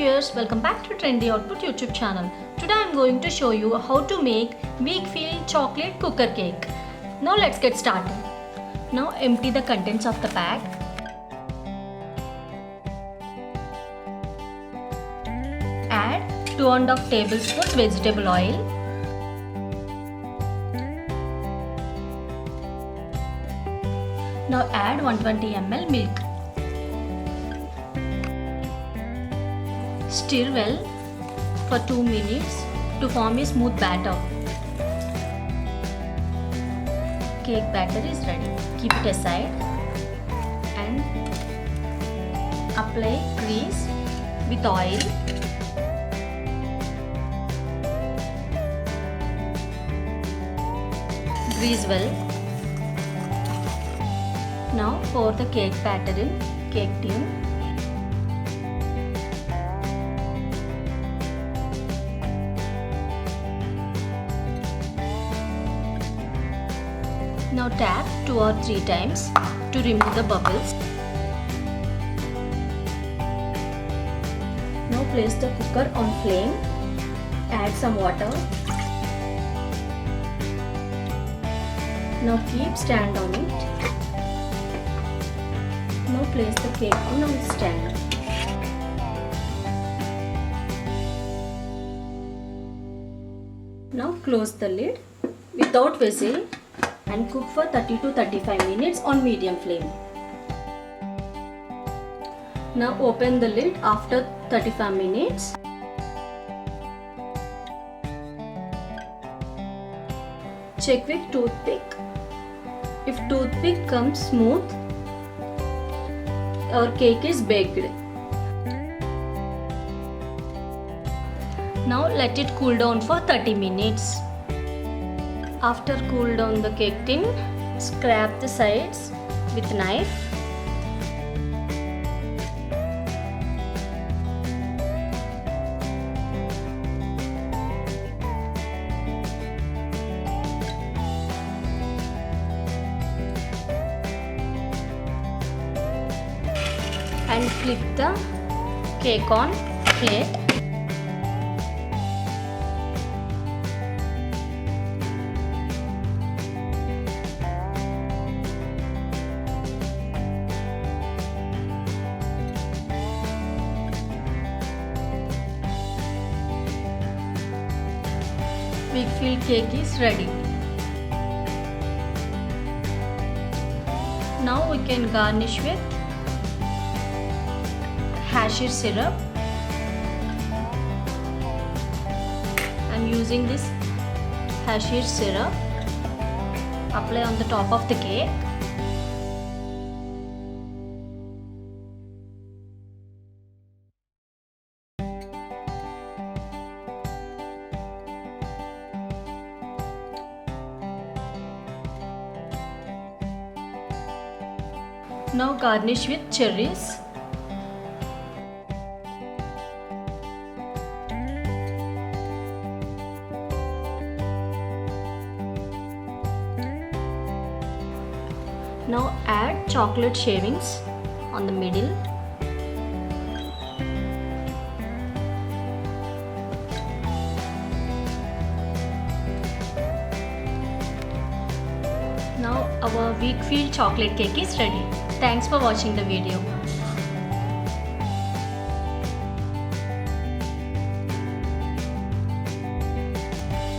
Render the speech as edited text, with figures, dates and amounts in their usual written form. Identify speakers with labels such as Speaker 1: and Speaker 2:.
Speaker 1: viewers, welcome back to Trendy Output YouTube channel. Today I am going to show you how to make Weikfield chocolate cooker cake. Now let's get started. Now empty the contents of the pack. Add 2.5 tablespoons vegetable oil. Now add 120 ml milk. Stir well for 2 minutes to form a smooth batter. Cake batter is ready. Keep it aside and apply grease with oil. Grease well. Now pour the cake batter in cake tin. Now tap 2 or 3 times to remove the bubbles. Now place the cooker on flame. Add some water. Now keep stand on it. Now place the cake on the stand. Now close the lid without vessel and cook for 30 to 35 minutes on medium flame. Now open the lid after 35 minutes. Check with toothpick. If toothpick comes smooth, our cake is baked. Now let it cool down for 30 minutes. After cool down the cake tin, scrape the sides with knife. And flip the cake on plate. Weikfield cake is ready. Now we can garnish with cashew syrup. I'm using this cashew syrup. Apply on the top of the cake. Now garnish with cherries. Now add chocolate shavings on the middle. Now our Weikfield chocolate cake is ready. Thanks for watching the video.